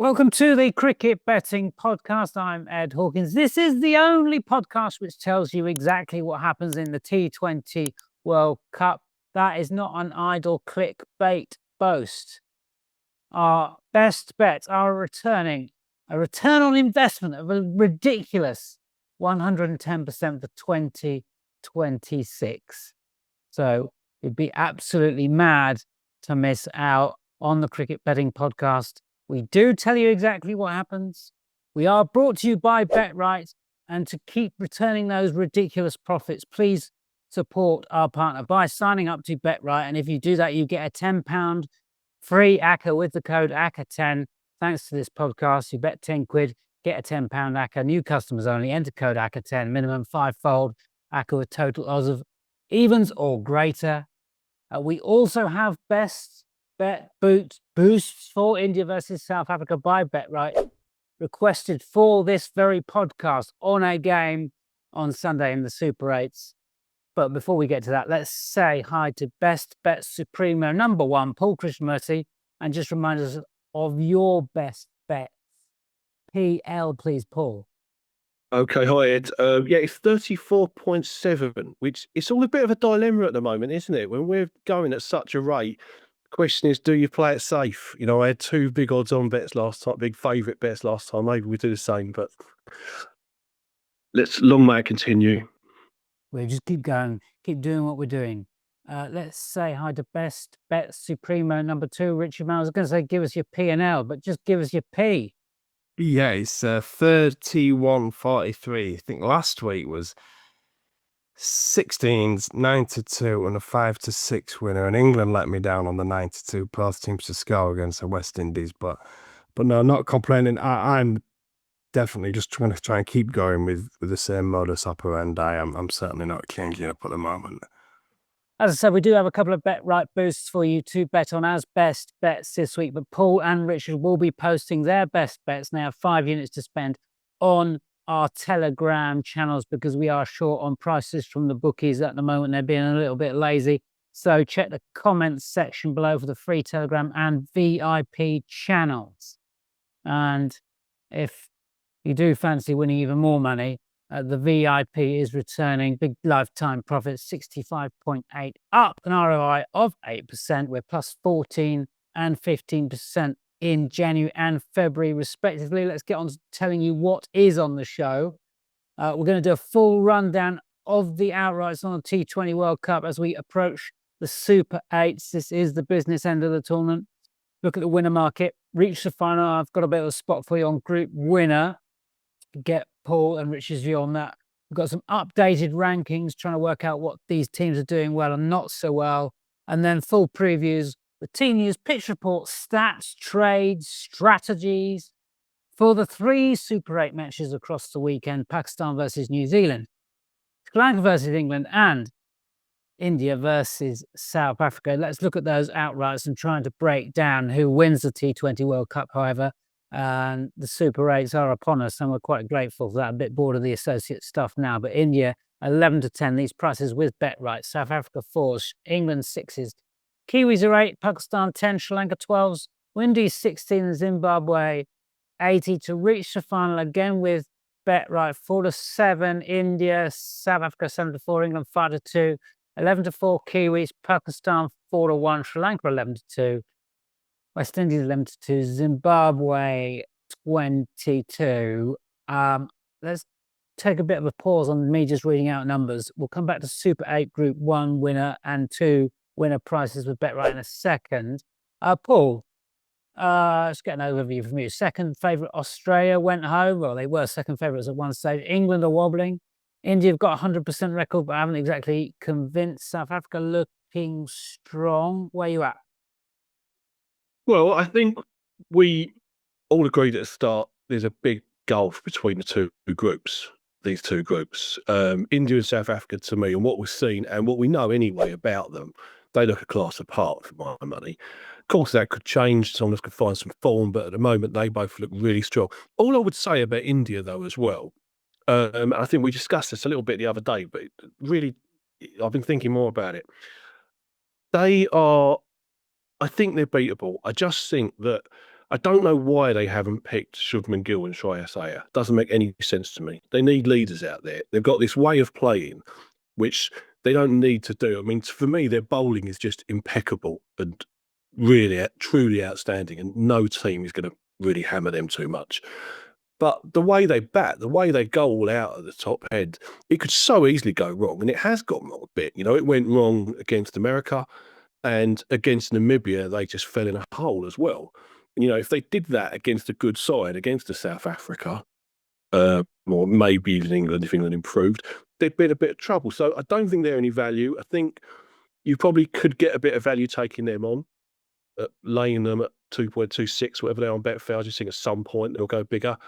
Welcome to the Cricket Betting Podcast. I'm Ed Hawkins. This is the only podcast which tells you exactly what happens in the T20 World Cup. That is not an idle clickbait boast. Our best bets are returning a return on investment of a ridiculous 110% for 2026. So it'd be absolutely mad to miss out on the Cricket Betting Podcast. We do tell you exactly what happens. We are brought to you by BetRight, and to keep returning those ridiculous profits, please support our partner by signing up to BetRight. And if you do that, you get a £10 free ACCA with the code ACCA10. Thanks to this podcast, you bet 10 quid, get a £10 ACCA. New customers only. Enter code ACCA10, minimum fivefold ACCA with total odds of evens or greater. We also have best bet boosts for India versus South Africa by BetRight, requested for this very podcast on a game on Sunday in the Super 8s. But before we get to that, let's say hi to Best Bet Supremo number one, Paul Krishnamurti, and just remind us of your best bets. PL, please, Paul. Okay, hi Ed. It's 34.7, which it's all a bit of a dilemma at the moment, isn't it? When we're going at such a rate, the question is, do you play it safe? You know, I had two big odds-on bets last time, big favourite bets last time. Maybe we do the same, but long may it continue. We'll just keep going, keep doing what we're doing. Let's say hi to Best Bet Supremo number two, Richard Mann. I was going to say give us your P&L, but just give us your P. Yeah, it's 31.43. I think last week was 16s, 9-2 and a 5-6 winner. And England let me down on the 9-2 both teams to score against the West Indies. But no, not complaining. I'm definitely just trying to keep going with the same modus operandi. I'm certainly not changing up at the moment. As I said, we do have a couple of BetRight boosts for you to bet on as best bets this week, but Paul and Richard will be posting their best bets. Now, 5 units to spend on our Telegram channels because we are short on prices from the bookies at the moment. They're being a little bit lazy. So check the comments section below for the free Telegram and VIP channels. And if you do fancy winning even more money, the VIP is returning big lifetime profit, 65.8, up an ROI of 8%. We're plus 14 and 15% in January and February, respectively. Let's get on to telling you what is on the show. We're going to do a full rundown of the outrights on the T20 World Cup as we approach the Super 8s. This is the business end of the tournament. Look at the winner market. Reach the final. I've got a bit of a spot for you on group winner. Get Paul and Richard's view on that. We've got some updated rankings, trying to work out what these teams are doing well and not so well. And then full previews, the team news, pitch reports, stats, trades, strategies for the 3 Super 8 matches across the weekend: Pakistan versus New Zealand, Lanka versus England, and India versus South Africa. Let's look at those outrights and trying to break down who wins the T20 World Cup, however. And the Super 8s are upon us, and we're quite grateful for that. A bit bored of the associate stuff now, but India 11-10, these prices with BetRight. South Africa 4s, England 6s, Kiwis are 8, Pakistan 10, Sri Lanka 12s, Windies 16, and Zimbabwe 80 to reach the final again with BetRight. 4-7, India, South Africa 7-4, England 5-2, 11-4, Kiwis, Pakistan 4-1, Sri Lanka 11-2. West Indies 11-2, Zimbabwe 22. Let's take a bit of a pause on me just reading out numbers. We'll come back to Super 8 Group 1 winner and 2 winner prices with BetRight in a second. Paul, let's get an overview from you. Second favourite, Australia went home. Well, they were second favourites at one stage. England are wobbling. India have got a 100% record, but haven't exactly convinced. South Africa looking strong. Where are you at? Well, I think we all agreed at the start there's a big gulf between the two groups, these two groups. India and South Africa, to me, and what we've seen and what we know anyway about them, they look a class apart for my money. Of course, that could change. Someone else could find some form, but at the moment, they both look really strong. All I would say about India, though, as well, I think we discussed this a little bit the other day, but really, I've been thinking more about it. I think they're beatable. I just think that I don't know why they haven't picked Shubman Gill and Shreyas Iyer. Doesn't make any sense to me. They need leaders out there. They've got this way of playing, which they don't need to do. I mean, for me, their bowling is just impeccable and really, truly outstanding, and no team is going to really hammer them too much. But the way they bat, the way they go all out at the top end, it could so easily go wrong, and it has gone wrong a bit. You know, it went wrong against America, and against Namibia, they just fell in a hole as well. You know, if they did that against a good side, against the South Africa, or maybe even England, if England improved, they'd be in a bit of trouble. So I don't think they're any value. I think you probably could get a bit of value taking them on, laying them at 2.26, whatever they are on Betfair. I just think at some point they'll go bigger.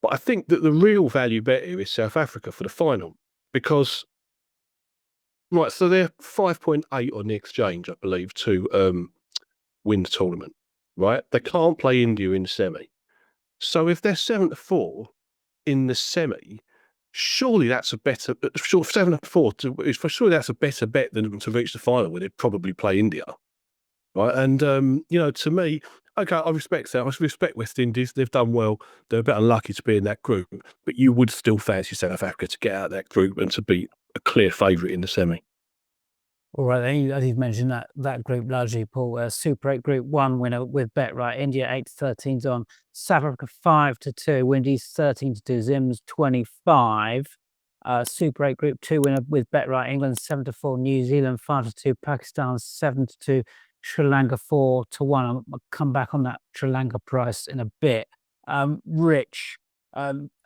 But I think that the real value bet here is South Africa for the final, because right, so they're 5.8 on the exchange, I believe, to win the tournament. Right, they can't play India in the semi. So if they're 7-4 in the semi, surely that's a better. Sure, 7-4 surely that's a better bet than to reach the final, where they'd probably play India. Right, and you know, to me, okay, I respect that. I respect West Indies. They've done well. They're a bit unlucky to be in that group, but you would still fancy South Africa to get out of that group and to be a clear favourite in the semi. All right, as you've mentioned that group largely, Paul. Super 8 Group 1 winner with BetRight. India 8-13's on. South Africa 5-2. Windies 13-2. Zims 25. Super 8 Group 2 winner with BetRight. England 7-4. New Zealand 5-2. Pakistan 7-2. Sri Lanka 4-1. I'll come back on that Sri Lanka price in a bit. Rich.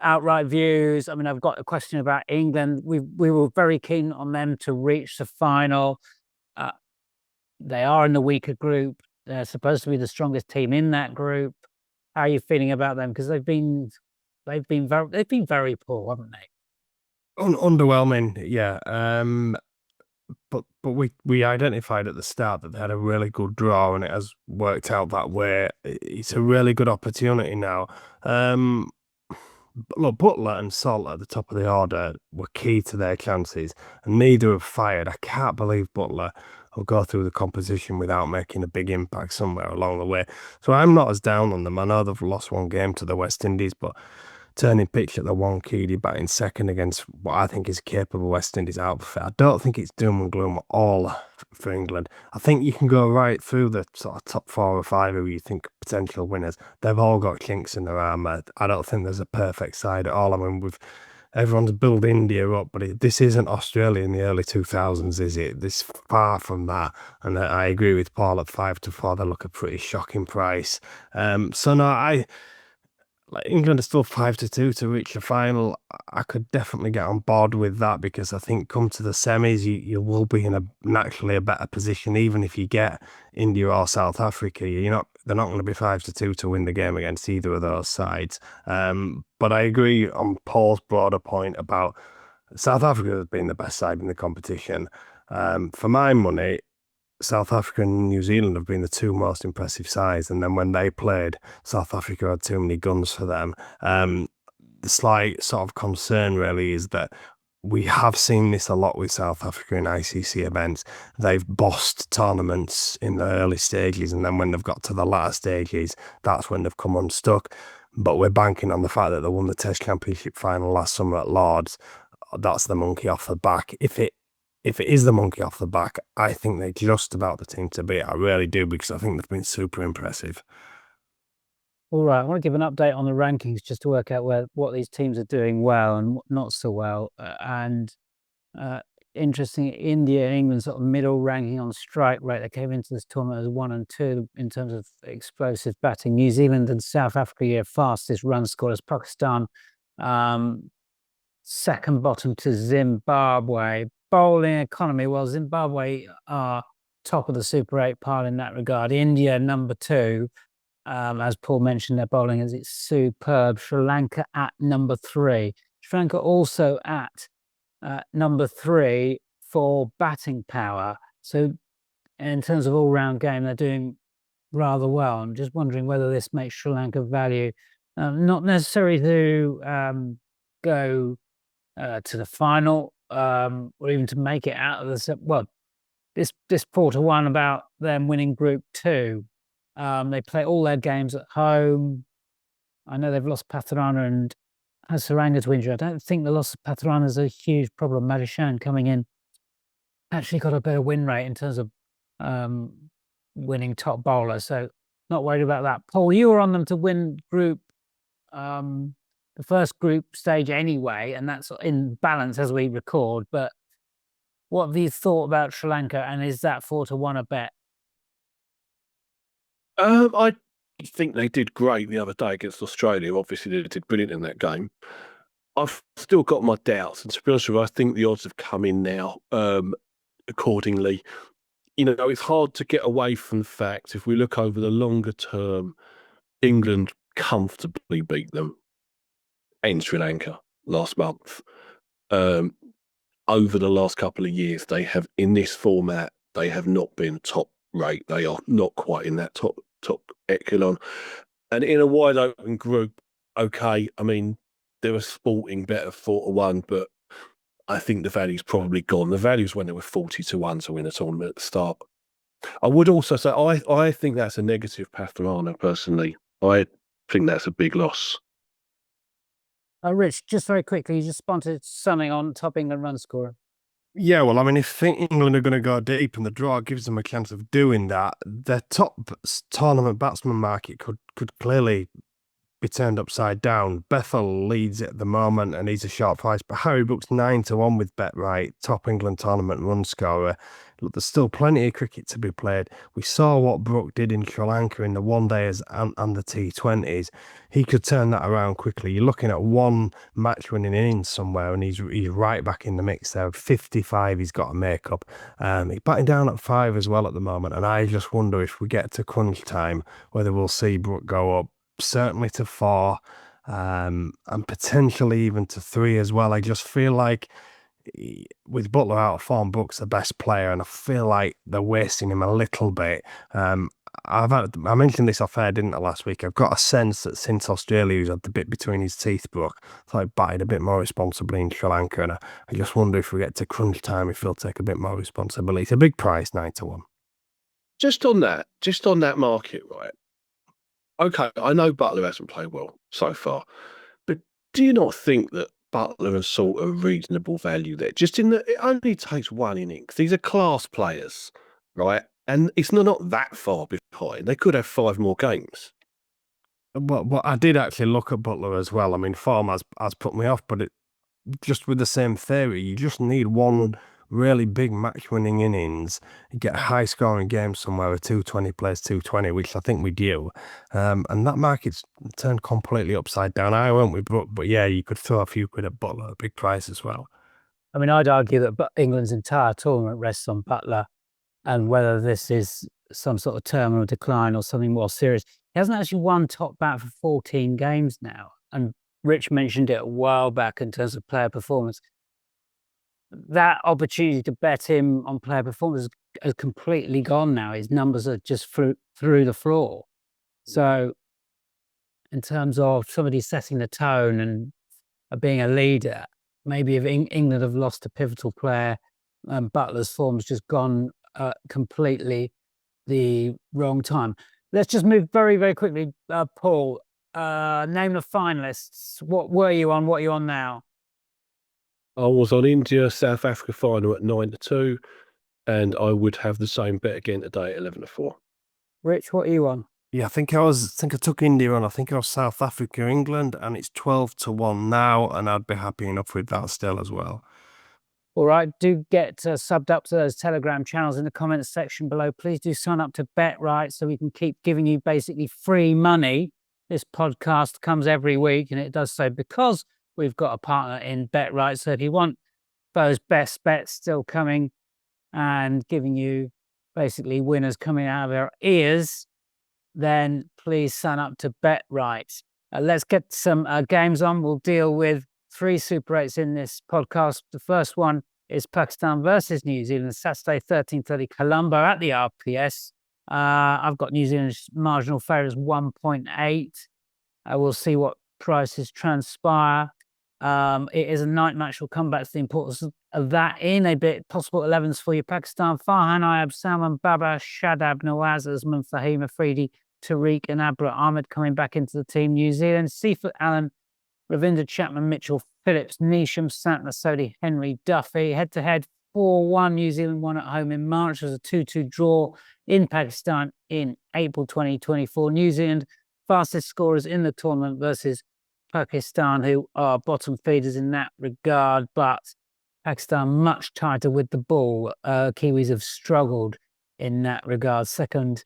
Outright views. I mean, I've got a question about England. We were very keen on them to reach the final. They are in the weaker group. They're supposed to be the strongest team in that group. How are you feeling about them? Because they've been very poor, haven't they? Underwhelming, yeah. But we identified at the start that they had a really good draw, and it has worked out that way. It's a really good opportunity now. Look, Butler and Salt at the top of the order were key to their chances, and neither have fired. I can't believe Butler will go through the competition without making a big impact somewhere along the way. So I'm not as down on them. I know they've lost one game to the West Indies, but turning pitch at the one key, batting second against what I think is a capable West Indies outfit. I don't think it's doom and gloom at all for England. I think you can go right through the sort of top 4 or 5 who you think potential winners. They've all got chinks in their armour. I don't think there's a perfect side at all. I mean, everyone's built India up, but this isn't Australia in the early 2000s, is it? This far from that. And I agree with Paul at 5-4. They look a pretty shocking price. So no, England are still 5-2 to reach the final. I could definitely get on board with that, because I think come to the semis, you will be in naturally a better position, even if you get India or South Africa. They're not going to be 5-2 to win the game against either of those sides. But I agree on Paul's broader point about South Africa as being the best side in the competition. For my money, South Africa and New Zealand have been the two most impressive sides, and then when they played, South Africa had too many guns for them. The slight sort of concern really is that we have seen this a lot with South Africa in ICC events. They've bossed tournaments in the early stages, and then when they've got to the latter stages, that's when they've come unstuck. But we're banking on the fact that they won the Test Championship final last summer at Lords. That's the monkey off the back. If it is the monkey off the back, I think they're just about the team to beat. I really do, because I think they've been super impressive. All right, I want to give an update on the rankings just to work out what these teams are doing well and not so well. Interesting, India and England sort of middle ranking on strike rate. They came into this tournament as 1 and 2 in terms of explosive batting. New Zealand and South Africa, fastest run scorers. Pakistan, second bottom to Zimbabwe. Bowling economy, well, Zimbabwe are top of the Super 8 pile in that regard. India, number 2. As Paul mentioned, their bowling is superb. Sri Lanka at number 3. Sri Lanka also at number 3 for batting power. So in terms of all-round game, they're doing rather well. I'm just wondering whether this makes Sri Lanka value, not necessarily to go to the final, or even to make it out of the this 4-1 about them winning Group 2. They play all their games at home. I know they've lost Pathurana and Hasaranga to injury. I don't think the loss of Pathurana is a huge problem. Madishan coming in actually got a better win rate in terms of winning top bowler. So not worried about that. Paul, you were on them to win the first group stage anyway, and that's in balance as we record. But what have you thought about Sri Lanka, and is that 4-1 a bet? I think they did great the other day against Australia. Obviously, they did brilliant in that game. I've still got my doubts, and to be honest with you, I think the odds have come in now accordingly. It's hard to get away from the fact, if we look over the longer term, England comfortably beat them and Sri Lanka last month. Over the last couple of years, they have, in this format, they have not been top rate. They are not quite in that top echelon. And in a wide open group, okay, I mean, they were sporting better 4-1, but I think the value's probably gone. The value's when they were 40-1 to win a tournament at the start. I would also say I think that's a negative Pathurana, personally. I think that's a big loss. Rich, just very quickly, you just spotted something on top England run scorer. Yeah, well, I mean, if England are going to go deep and the draw gives them a chance of doing that, their top tournament batsman market could clearly be turned upside down. Bethel leads it at the moment and he's a sharp price, but Harry Brook's 9-1 with BetRight, top England tournament run scorer. Look, there's still plenty of cricket to be played. We saw what Brook did in Sri Lanka in the one days and the T20s. He could turn that around quickly. You're looking at one match winning innings somewhere and he's right back in the mix there. 55 he's got to make up. He's batting down at 5 as well at the moment, and I just wonder if we get to crunch time whether we'll see Brook go up certainly to 4 and potentially even to 3 as well. I just feel like with Butler out of form, Brook's the best player, and I feel like they're wasting him a little bit. I mentioned this off air, didn't I, last week? I've got a sense that since Australia, he's had the bit between his teeth, Brook. So I batted a bit more responsibly in Sri Lanka, and I just wonder if we get to crunch time, if he'll take a bit more responsibility. It's a big price, 9-1. Just on that market, right? Okay, I know Butler hasn't played well so far, but do you not think that Butler has sort of reasonable value there? Just in that it only takes one innings. These are class players, right? And it's not that far behind. They could have 5 more games. Well, I did actually look at Butler as well. I mean, form has put me off, but just with the same theory, you just need one really big match-winning innings, get a high-scoring game somewhere where 220 plays 220, which I think we do, and that market's turned completely upside down. I went with Brook, but yeah, you could throw a few quid at Butler, a big price as well. I mean, I'd argue that England's entire tournament rests on Butler, and whether this is some sort of terminal decline or something more serious. He hasn't actually won top bat for 14 games now, and Rich mentioned it a while back in terms of player performance. That opportunity to bet him on player performance is completely gone now. His numbers are just through the floor. So in terms of somebody setting the tone and being a leader, maybe if England have lost a pivotal player, Butler's form's just gone completely the wrong time. Let's just move very, very quickly. Paul, name the finalists. What were you on? What are you on now? I was on India, South Africa final at 9-2, and I would have the same bet again today at 11-4. Rich, what are you on? Yeah, I think I took India on. I think I was South Africa, England, and it's 12-1 now, and I'd be happy enough with that still as well. All right, do get subbed up to those Telegram channels in the comments section below. Please do sign up to BetRight so we can keep giving you basically free money. This podcast comes every week, and it does so because we've got a partner in BetRight. So if you want those best bets still coming and giving you basically winners coming out of our ears, then please sign up to BetRight. Let's get some games on. We'll deal with 3 Super 8s in this podcast. The first one is Pakistan versus New Zealand, Saturday, 13:30 Colombo at the RPS. I've got New Zealand's marginal favourites 1.8. We'll see what prices transpire. It is a night match. We'll come back to the importance of that in a bit. Possible 11s for you. Pakistan, Farhan Ayab, Salman Baba, Shadab Nawaz, Azman Fahim Afridi, Tariq and Abra Ahmed coming back into the team. New Zealand, Seafoot Allen, Ravinder Chapman, Mitchell Phillips, Neesham, Santner, Sodhi, Henry, Duffy. Head-to-head, 4-1. New Zealand won at home in March. There was a 2-2 draw in Pakistan in April 2024. New Zealand, fastest scorers in the tournament versus Pakistan, who are bottom feeders in that regard, but Pakistan much tighter with the ball. Kiwis have struggled in that regard. Second,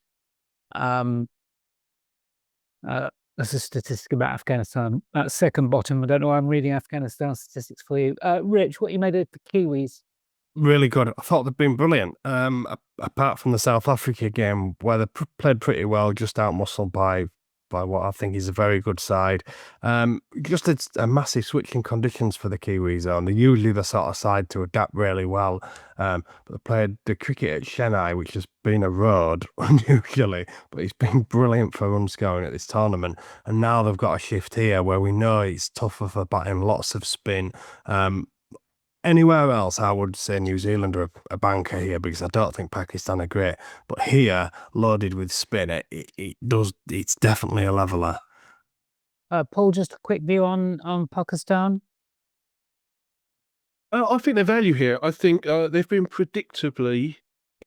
that's a statistic about Afghanistan. That's second bottom. I don't know why I'm reading Afghanistan statistics for you. Rich, what you made of the Kiwis? Really good. I thought they've been brilliant. Apart from the South Africa game, where they played pretty well, just out-muscled by what I think is a very good side. Just it's a massive switch in conditions for the Kiwis. They're usually the sort of side to adapt really well. But they played the cricket at Chennai, which has been a road unusually, but it's been brilliant for run scoring at this tournament. And now they've got a shift here where we know it's tougher for batting, lots of spin. Anywhere else, I would say New Zealand are a banker here because I don't think Pakistan are great. But here, loaded with spin, it's definitely a leveler. Paul, just a quick view on Pakistan. I think their value here. I think they've been predictably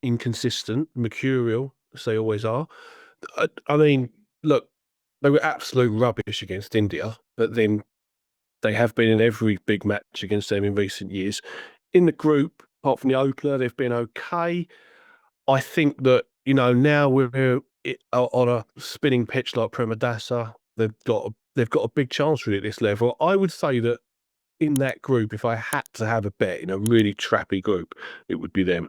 inconsistent, mercurial, as they always are. I mean, look, they were absolute rubbish against India, but then they have been in every big match against them in recent years. In the group, apart from the opener, they've been okay. I think that, now we're on a spinning pitch like Premadasa. They've got a big chance really at this level. I would say that in that group, if I had to have a bet in a really trappy group, it would be them.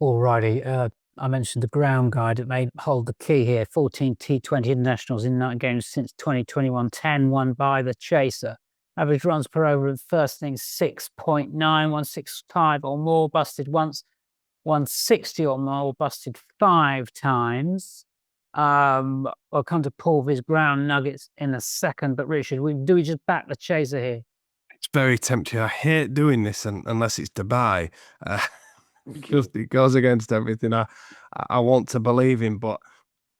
Alrighty. I mentioned the ground guide. It may hold the key here. 14 T20 internationals in 9 games since 2021. 10 won by the chaser. Average runs per over in first innings 6.9, 165 or more. Busted once, 160 or more. Busted 5 times. I'll come to Paul with his ground nuggets in a second. But Richard, do we just back the chaser here? It's very tempting. I hate doing this unless it's Dubai. Because it goes against everything I want to believe in. But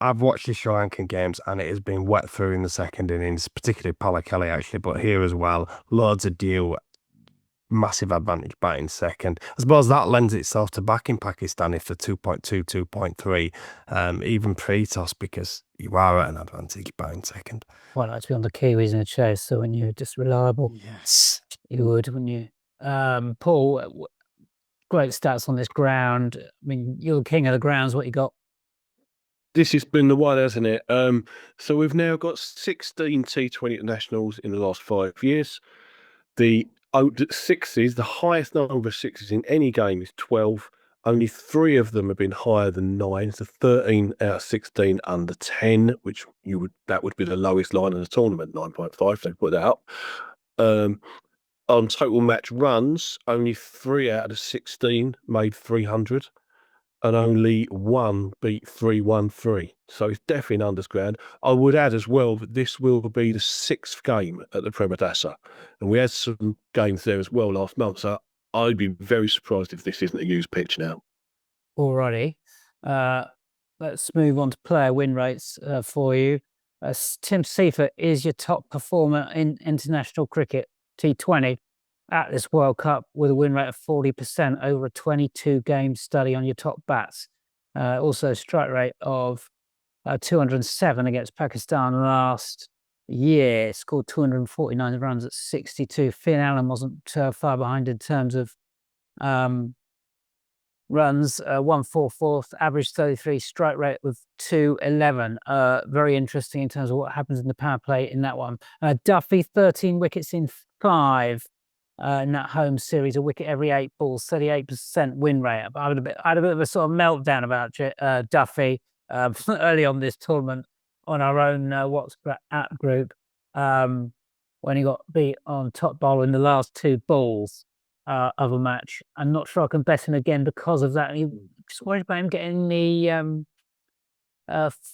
I've watched the Sri Lankan games and it has been wet through in the second innings, particularly Palakeli actually, but here as well, loads of deal, massive advantage batting second. I suppose that lends itself to backing Pakistan if they're 2.2, 2.3, even pre-toss, because you are at an advantage batting second. Well, I'd be on the Kiwis in a chase, so when you're just reliable, Yes, you would, wouldn't you? Paul, great stats on this ground. I mean, you're the king of the grounds. What you got? This has been the one, hasn't it? So we've now got 16 T20 internationals in the last 5 years. The sixes, the highest number of sixes in any game is 12. Only 3 of them have been higher than 9. So 13 out of 16 under 10, which that would be the lowest line in the tournament, 9.5. They put that up. On total match runs, only 3 out of the 16 made 300. And only 1 beat 313. So it's definitely an underground. I would add as well that this will be the 6th game at the Premadasa. And we had some games there as well last month. So I'd be very surprised if this isn't a used pitch now. Alrighty. Let's move on to player win rates for you. Tim Seifert is your top performer in international cricket, T20. At this World Cup with a win rate of 40% over a 22-game study on your top bats. Also, a strike rate of 207 against Pakistan last year. Scored 249 runs at 62. Finn Allen wasn't far behind in terms of runs, 144, average 33, strike rate with 211. Very interesting in terms of what happens in the power play in that one. Duffy, 13 wickets in 5. In that home series, a wicket every 8 balls, 38% win rate. I had a bit of a sort of meltdown about Duffy early on this tournament on our own WhatsApp group when he got beat on top bowl in the last 2 balls of a match. I'm not sure I can bet him again because of that. I'm just worried about him getting the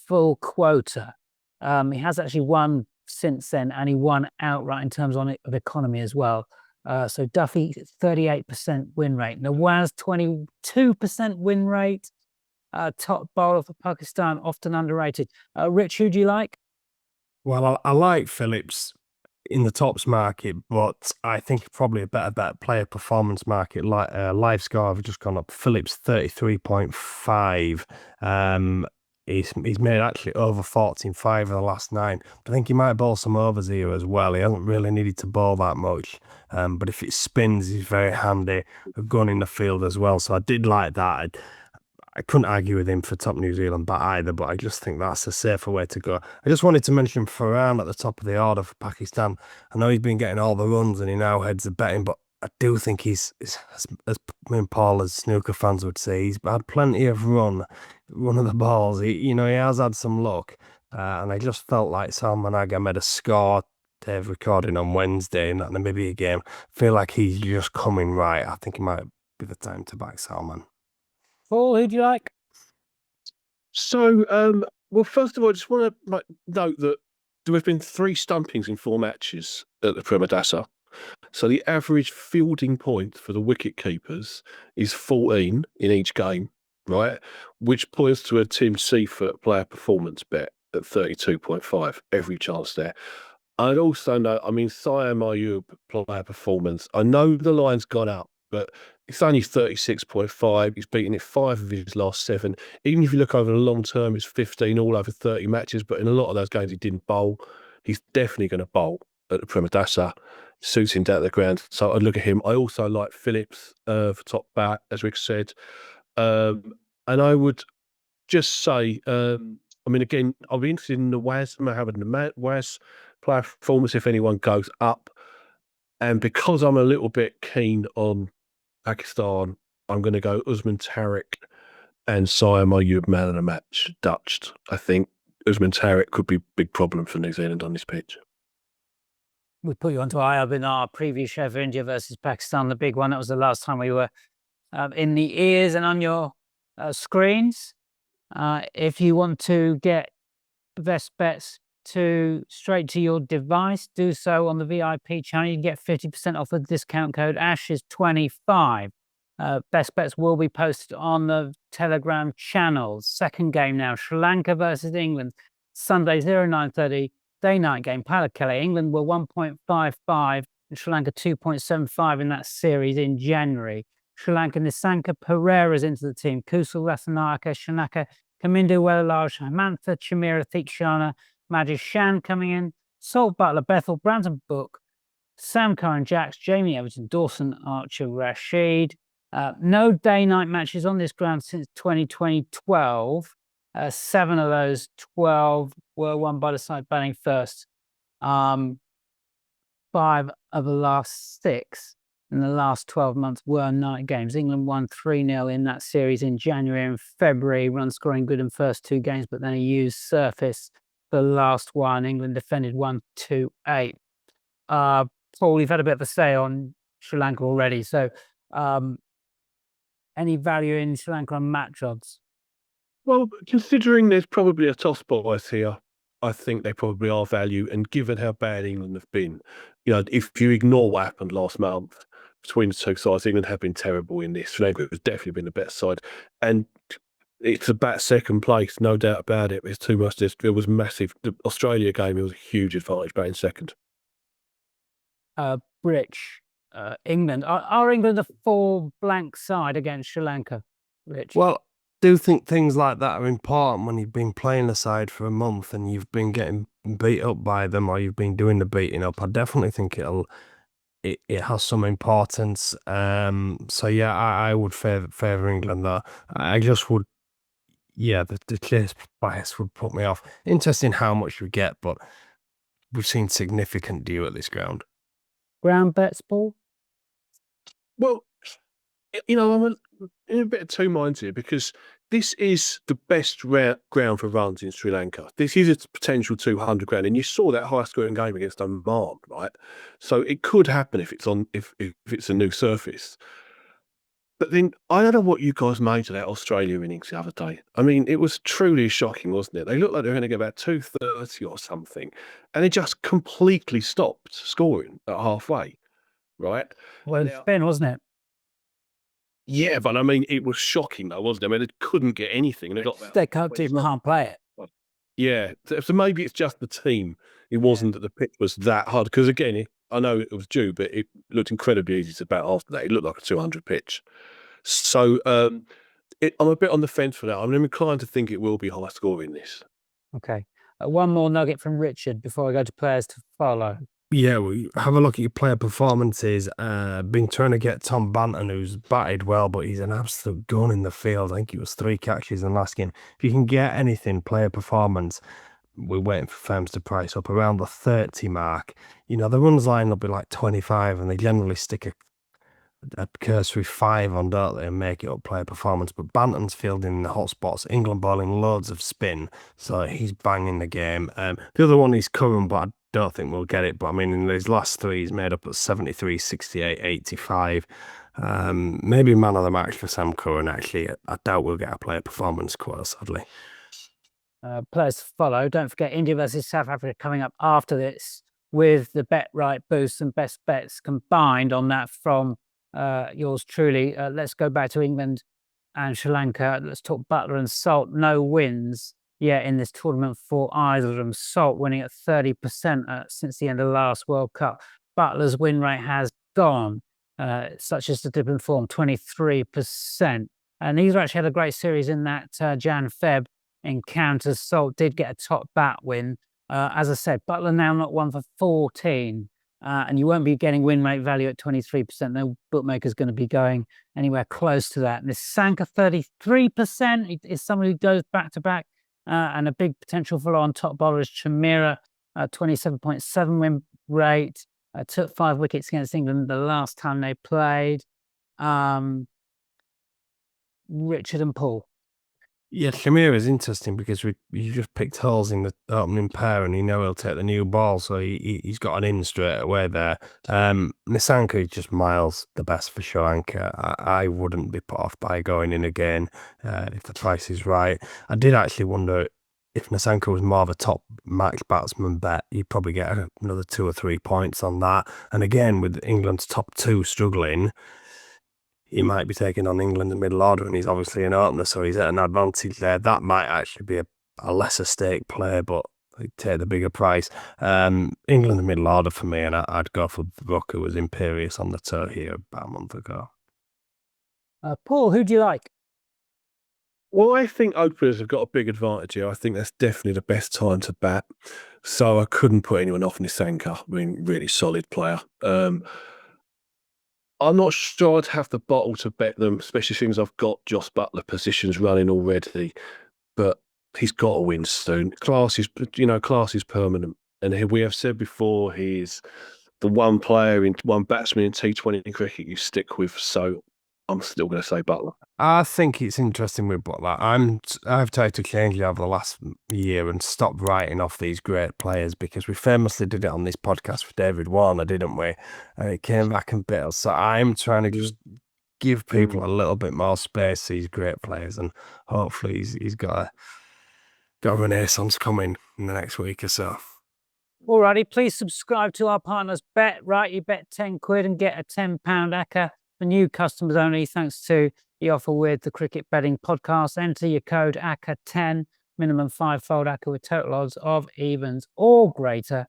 full quota. He has actually won since then, and he won outright in terms of economy as well. So Duffy, 38% win rate. Nawaz, 22% win rate. top bowler for Pakistan, often underrated. Rich, who do you like? Well, I like Phillips in the tops market, but I think probably a better player performance market. Like live score have just gone up. Phillips 33.5. He's made actually over 14.5 in the last 9. I think he might bowl some overs here as well. He hasn't really needed to bowl that much. But if it spins, he's very handy. A gun in the field as well. So I did like that. I couldn't argue with him for top New Zealand bat either, but I just think that's a safer way to go. I just wanted to mention Farhan at the top of the order for Pakistan. I know he's been getting all the runs and he now heads the betting, but I do think he's as me and Paul, as snooker fans would say, he's had plenty of run of the balls. He has had some luck, and I just felt like Salman Agha made a score. They're recording on Wednesday in that Namibia game. I feel like he's just coming right. I think it might be the time to back Salman. Paul, who do you like? So, well, first of all, I just want to note that there have been 3 stumpings in 4 matches at the Premadasa. So the average fielding point for the wicket keepers is 14 in each game, right? Which points to a Tim Seifert player performance bet at 32.5. Every chance there. I'd also note, I mean, Siam Ayub player performance. I know the line's gone up, but it's only 36.5. He's beaten it 5 of his last 7. Even if you look over the long term, it's 15 all over 30 matches. But in a lot of those games, he didn't bowl. He's definitely going to bowl at the Premadasa. Suits him down to the ground. So I'd look at him. I also like Phillips for top bat, as Rick said. And I would just say, I mean, again, I'll be interested in the Waz player performance if anyone goes up. And because I'm a little bit keen on Pakistan, I'm going to go Usman Tariq and Siam Ayub man of the match, Dutched. I think Usman Tariq could be a big problem for New Zealand on this pitch. We put you onto IAB in our previous show for India versus Pakistan, the big one. That was the last time we were in the ears and on your screens. If you want to get best bets straight to your device, do so on the VIP channel. You can get 50% off with discount code ASHES25. Best bets will be posted on the Telegram channel. Second game now, Sri Lanka versus England, Sunday 09:30. Day-night game, Palakkale. England were 1.55 and Sri Lanka 2.75 in that series in January. Sri Lanka, Nisanka Pereira's into the team. Kusal Rathanayake, Shanaka, Kamindu Welalaj, Hemantha Chimera, Thikshana, Majid Shan coming in. Salt Butler, Bethel, Brandon Book, Sam Curran, Jacks, Jamie Everton, Dawson, Archer, Rashid. No day-night matches on this ground since 2012. 7 of those 12 were won by the side batting first. 5 of the last 6 in the last 12 months were night games. England won 3-0 in that series in January and February. Run scoring good in first 2 games, but then a used surface for the last one. England defended 1-2-8. Paul, you've had a bit of a say on Sri Lanka already. So any value in Sri Lanka on match odds? Well, considering there's probably a toss bias here, I think they probably are value. And given how bad England have been, if you ignore what happened last month between the 2 sides, England have been terrible in this. Sri Lanka has definitely been the better side. And it's about second place, no doubt about it. It's too much. It was massive. The Australia game, it was a huge advantage batting second. Rich, England. Are England a 4 blank side against Sri Lanka, Rich? Well, do think things like that are important when you've been playing the side for a month and you've been getting beat up by them, or you've been doing the beating up. I definitely think it has some importance. So yeah, I would favour England there. I just would, yeah, the chase bias would put me off. Interesting how much we get, but we've seen significant deal at this ground. Ground bets, Paul? Well, I'm in a bit of 2 minds here, because this is the best ground for runs in Sri Lanka. This is a potential 200 ground, and you saw that high scoring game against Oman, right? So it could happen if it's a new surface. But then I don't know what you guys made of that Australia innings the other day. I mean, it was truly shocking, wasn't it? They looked like they were going to get about 230 or something, and they just completely stopped scoring at halfway, right? Well, it's been, wasn't it? Yeah, but I mean, it was shocking though, wasn't it? I mean, they couldn't get anything. And they got They can't play it. yeah. So maybe it's just the team. It wasn't that the pitch was that hard. Because again, I know it was due, but it looked incredibly easy to bat after that. It looked like a 200 pitch. So I'm a bit on the fence for that. I'm inclined to think it will be high scoring this. Okay. One more nugget from Richard before I go to players to follow. Yeah, we have a look at your player performances. Been trying to get Tom Banton, who's batted well, but he's an absolute gun in the field. I think it was 3 catches in the last game. If you can get anything, player performance, we're waiting for firms to price up around the 30 mark. You know, the runs line will be like 25, and they generally stick a cursory 5 on, don't they, and make it up player performance. But Banton's fielding in the hot spots, England bowling loads of spin, so he's banging the game. The other one is Curran, but I don't think we'll get it. But I mean, in these last 3, he's made up at 73, 68, 85. Maybe man of the match for Sam Curran, actually. I doubt we'll get a player performance quote, sadly. Players to follow. Don't forget India versus South Africa coming up after this with the bet right boost and best bets combined on that from yours truly. Let's go back to England and Sri Lanka. Let's talk Butler and Salt. No wins yet in this tournament for either of them. Salt winning at 30% since the end of the last World Cup. Butler's win rate has gone, such as the dip in form, 23%. And he's actually had a great series in that Jan-Feb encounters. Salt did get a top bat win. As I said, Butler now not 1 for 14. And you won't be getting win rate value at 23%. No bookmaker's going to be going anywhere close to that. And this Sanka 33% is somebody who goes back to back, and a big potential follow on top bowler is Chamira, 27.7 win rate. Took 5 wickets against England the last time they played. Richard and Paul. Yeah, Shamir is interesting because you just picked holes in the opening pair, and you know he'll take the new ball, so he's got an in straight away there. Nisanka is just miles the best for Sri Lanka. I wouldn't be put off by going in again if the price is right. I did actually wonder if Nisanka was more of a top max batsman bet, you'd probably get another 2 or 3 points on that. And again, with England's top 2 struggling, he might be taking on England in the middle order, and he's obviously an opener, so he's at an advantage there. That might actually be a lesser stake play, but he'd take the bigger price. England in the middle order for me, and I'd go for Brook, who was imperious on the tour here about a month ago. Paul, who do you like? Well, I think openers have got a big advantage here. I think that's definitely the best time to bat. So I couldn't put anyone off Nisanka. I mean, really solid player. I'm not sure I'd have the bottle to bet them, especially since I've got Joss Butler positions running already. But he's got to win soon. Class is permanent. And we have said before, he's the one batsman in T20 cricket you stick with. So I'm still going to say Butler. I think it's interesting with Butler. I've tried to change it over the last year and stop writing off these great players, because we famously did it on this podcast with David Warner, didn't we? And it came back and bit us. So I'm trying to just give people a little bit more space, these great players, and hopefully he's got a renaissance coming in the next week or so. Alrighty, please subscribe to our partners Bet Right. You bet 10 quid and get a £10 ACCA for new customers only, thanks to the offer with the Cricket Betting Podcast. Enter your code ACCA10, minimum 5-fold ACCA with total odds of evens or greater.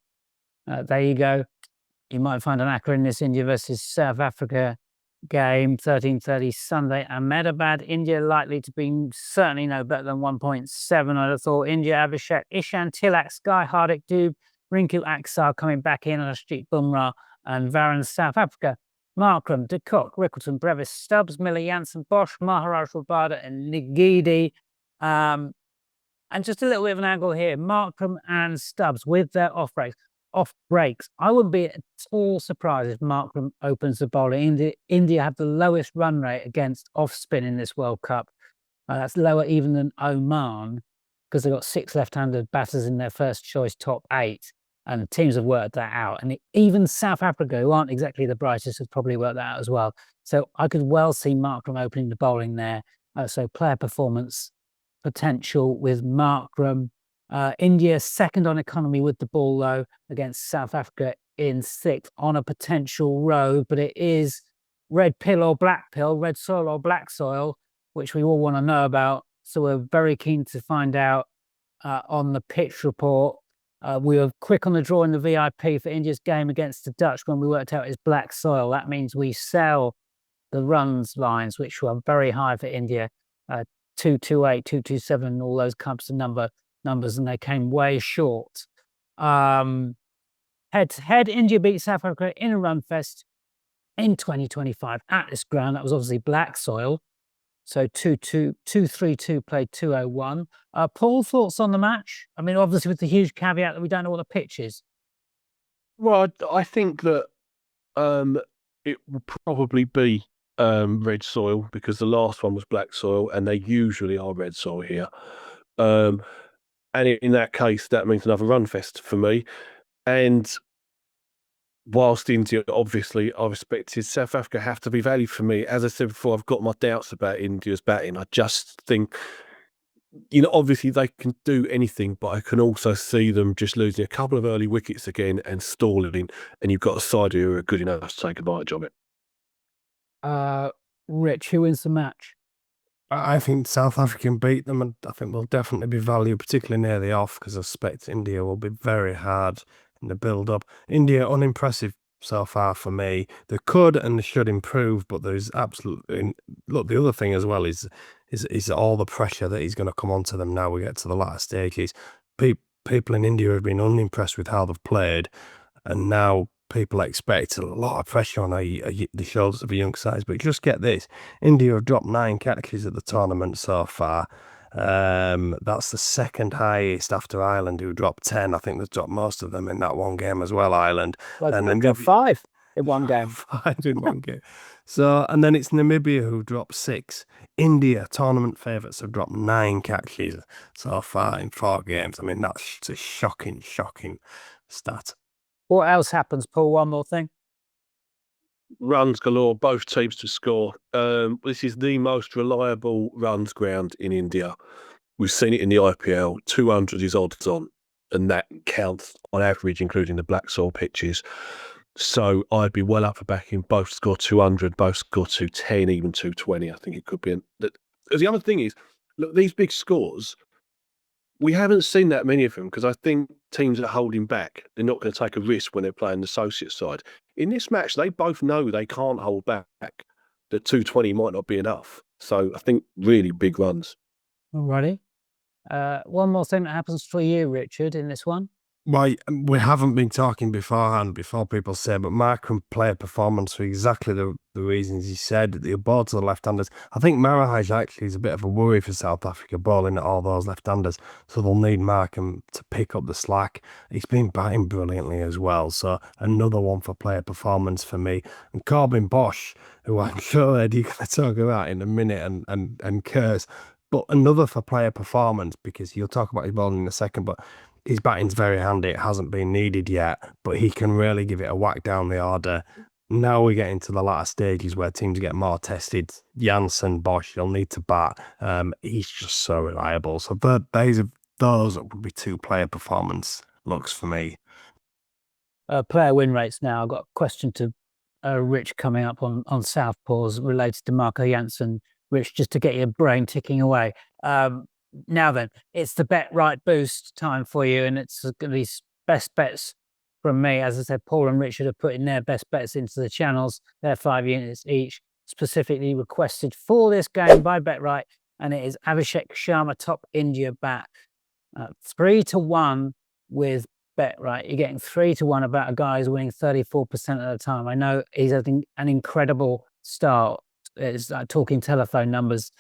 There you go. You might find an ACCA in this India versus South Africa game, 13:30 Sunday. Ahmedabad, India likely to be certainly no better than 1.7. I'd have thought India, Abhishek, Ishan, Tilak, Sky, Hardik, Dube, Rinku Aksar coming back in, Ashjit Bumrah and Varun. South Africa, Markram, De Kock, Rickleton, Brevis, Stubbs, Miller, Janssen, Bosch, Maharaj, Rabada and Nigidi. And just a little bit of an angle here, Markram and Stubbs with their off breaks. I wouldn't be at all surprised if Markram opens the bowling. India have the lowest run rate against off spin in this World Cup. That's lower even than Oman, because they've got 6 left-handed batters in their first choice top 8. And the teams have worked that out. And even South Africa, who aren't exactly the brightest, has probably worked that out as well. So I could well see Markram opening the bowling there. So player performance potential with Markram. India second on economy with the ball, though, against South Africa in 6th on a potential road. But it is red pill or black pill, red soil or black soil, which we all want to know about. So we're very keen to find out on the pitch report. We were quick on the draw in the VIP for India's game against the Dutch when we worked out it's black soil. That means we sell the runs lines, which were very high for India, 228, 227, all those types of numbers, and they came way short. Head to head, India beat South Africa in a run fest in 2025 at this ground. That was obviously black soil. So 2-3-2 played 2-0-1. Paul, thoughts on the match? I mean, obviously with the huge caveat that we don't know what the pitch is. Well, I think that it will probably be red soil because the last one was black soil and they usually are red soil here. And in that case, that means another run fest for me. And whilst India, obviously, I respected, South Africa have to be valued for me. As I said before, I've got my doubts about India's batting. I just think, obviously they can do anything, but I can also see them just losing a couple of early wickets again and stalling, and you've got a side who are good enough to take advantage of it. Rich, who wins the match? I think South Africa can beat them, and I think they'll definitely be valued, particularly near the off, because I suspect India will be very hard in the build-up. India, unimpressive so far for me. They could and they should improve, but there's absolutely... Look, the other thing as well is all the pressure that is going to come onto them now we get to the latter stages. People in India have been unimpressed with how they've played, and now people expect a lot of pressure on the shoulders of a young size. But just get this, India have dropped 9 catches at the tournament so far. That's the second highest after Ireland, who dropped 10. I think they've dropped most of them in that one game as well, Ireland. Like, and then got 5 in one game. 5 in one game. So, and then it's Namibia who dropped 6. India, tournament favourites, have dropped 9 catches so far in 4 games. I mean, that's a shocking stat. What else happens, Paul? One more thing. Runs galore, both teams to score. This is the most reliable runs ground in India. We've seen it in the IPL. 200 is odds on, and that counts on average, including the black soil pitches. So I'd be well up for backing both score 200, both score 210, even 220. I think it could be. The other thing is, look, these big scores, we haven't seen that many of them because I think teams are holding back. They're not going to take a risk when they're playing the associate side. In this match, they both know they can't hold back, that 220 might not be enough. So I think really big runs. Alrighty. One more thing that happens for you, Richard, in this one. Well, we haven't been talking beforehand, before people say, but Markram player performance for exactly the reasons he said. The ball to the left-handers. I think Maharaj actually is a bit of a worry for South Africa, bowling at all those left-handers, so they'll need Markram to pick up the slack. He's been batting brilliantly as well, so another one for player performance for me. And Corbin Bosch, who I'm sure Eddie's going to talk about in a minute and curse, but another for player performance, because he'll talk about his bowling in a second, but his batting's very handy. It hasn't been needed yet, but he can really give it a whack down the order. Now we get into the latter stages where teams get more tested. Janssen, Bosch, you'll need to bat. He's just so reliable. So those would be 2 player performance looks for me. Player win rates now. I've got a question to Rich coming up on Southpaws related to Marco Janssen. Rich, just to get your brain ticking away. Now then, it's the Bet Right Boost time for you, and it's these best bets from me. As I said, Paul and Richard are putting their best bets into the channels. They're 5 units each, specifically requested for this game by Bet Right, and it is Abhishek Sharma, top India bat. 3-1 with Bet Right. You're getting 3-1 about a guy who's winning 34% of the time. I know he's having an incredible start. It's like talking telephone numbers.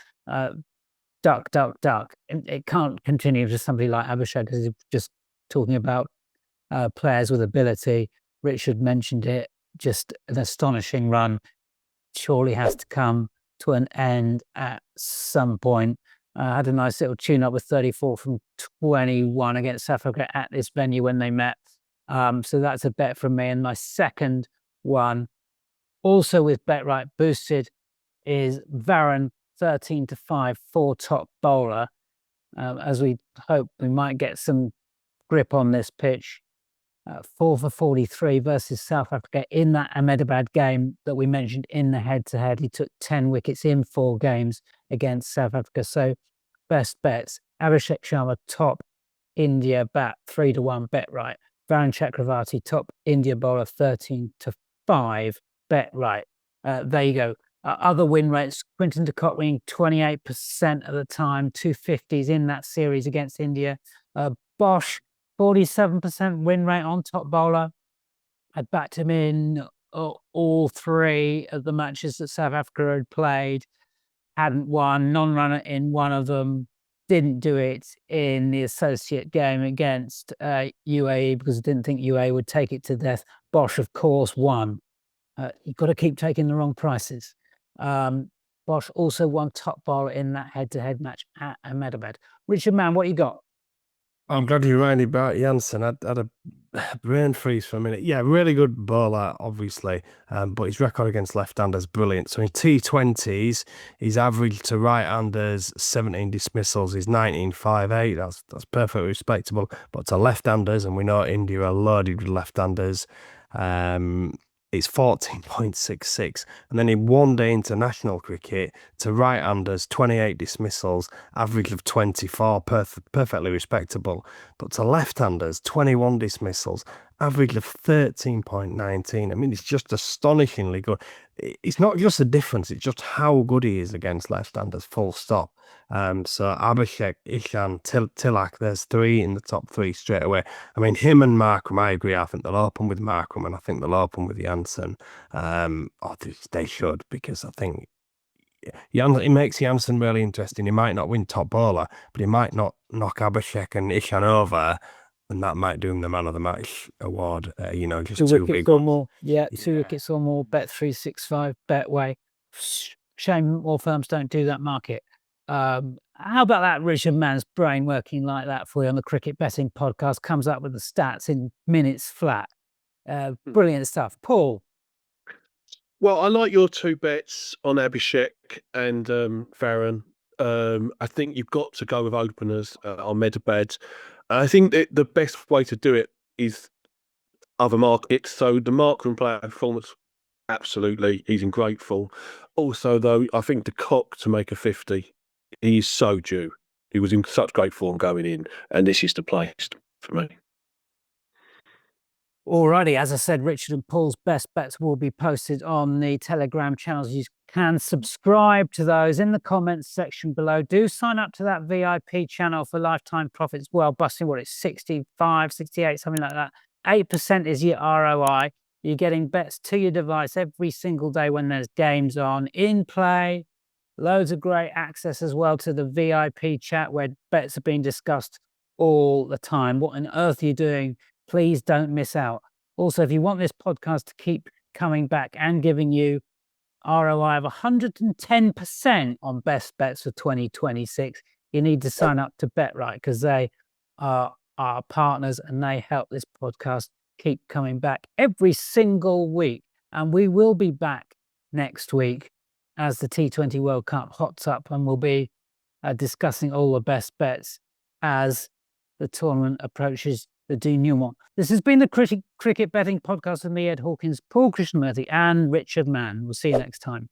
Duck. It can't continue for somebody like Abhishek because he's just talking about players with ability. Richard mentioned it, just an astonishing run. Surely has to come to an end at some point. Had a nice little tune-up with 34 from 21 against South Africa at this venue when they met. So that's a bet from me. And my second one, also with Bet Right boosted, is Varun 13-5 4-top bowler. As we hope we might get some grip on this pitch. 4 for 43 versus South Africa in that Ahmedabad game that we mentioned in the head-to-head. He took 10 wickets in 4 games against South Africa. So best bets, Abhishek Sharma, top India bat, 3-1 bet right. Varun Chakravarti, top India bowler, 13-5 bet right. There you go. Other win rates, Quinton de Kock winning 28% of the time, 250s in that series against India. Bosch, 47% win rate on top bowler. I backed him in all 3 of the matches that South Africa had played. Hadn't won, non-runner in one of them. Didn't do it in the associate game against UAE because I didn't think UAE would take it to death. Bosch, of course, won. You've got to keep taking the wrong prices. Bosch also won top bowler in that head-to-head match at Ahmedabad. Richard Mann, what you got? I'm glad you reminded about Janssen. I had a brain freeze for a minute. Yeah, really good bowler, obviously, but his record against left-handers brilliant. So in T20s, his average to right-handers 17 dismissals is 19.58. That's perfectly respectable. But to left-handers, and we know India are loaded with left-handers, it's 14.66. And then in one-day international cricket, to right-handers, 28 dismissals, average of 24, perfectly respectable. But to left-handers, 21 dismissals, average of 13.19. I mean, it's just astonishingly good. It's not just the difference, it's just how good he is against left-handers, full stop. So Abhishek, Ishan, Tilak, there's 3 in the top 3 straight away. I mean, him and Markram, I agree. I think they'll open with Markram and I think they'll open with Janssen. They should, because I think it makes Janssen really interesting. He might not win top bowler, but he might not knock Abhishek and Ishan over, and that might do him the man of the match award. Just 2 wickets big or ones. more. Yeah, Yeah. 2 wickets or more. Bet 365. Betway. Shame more firms don't do that market. How about that Richard Mann's brain working like that for you on the Cricket Betting Podcast? Comes up with the stats in minutes flat. Brilliant stuff. Paul. Well, I like your 2 bets on Abhishek and Varun. I think you've got to go with openers on Ahmedabad. I think that the best way to do it is other markets. So the Markram player performance, absolutely, he's in great form. Also, though, I think de Kock to make a 50, he is so due. He was in such great form going in, and this is the place for me. Alrighty, as I said, Richard and Paul's best bets will be posted on the Telegram channels. You can subscribe to those in the comments section below. Do sign up to that VIP channel for lifetime profits. Well, busting what it's 65, 68, something like that. 8% is your ROI. You're getting bets to your device every single day when there's games on, in play. Loads of great access as well to the VIP chat where bets are being discussed all the time. What on earth are you doing? Please don't miss out. Also, if you want this podcast to keep coming back and giving you ROI of 110% on best bets for 2026, you need to sign up to BetRight because they are our partners and they help this podcast keep coming back every single week. And we will be back next week as the T20 World Cup hots up, and we'll be discussing all the best bets as the tournament approaches the denouement. This has been the Cricket Betting Podcast with me, Ed Hawkins, Paul Krishnamurthy, and Richard Mann. We'll see you next time.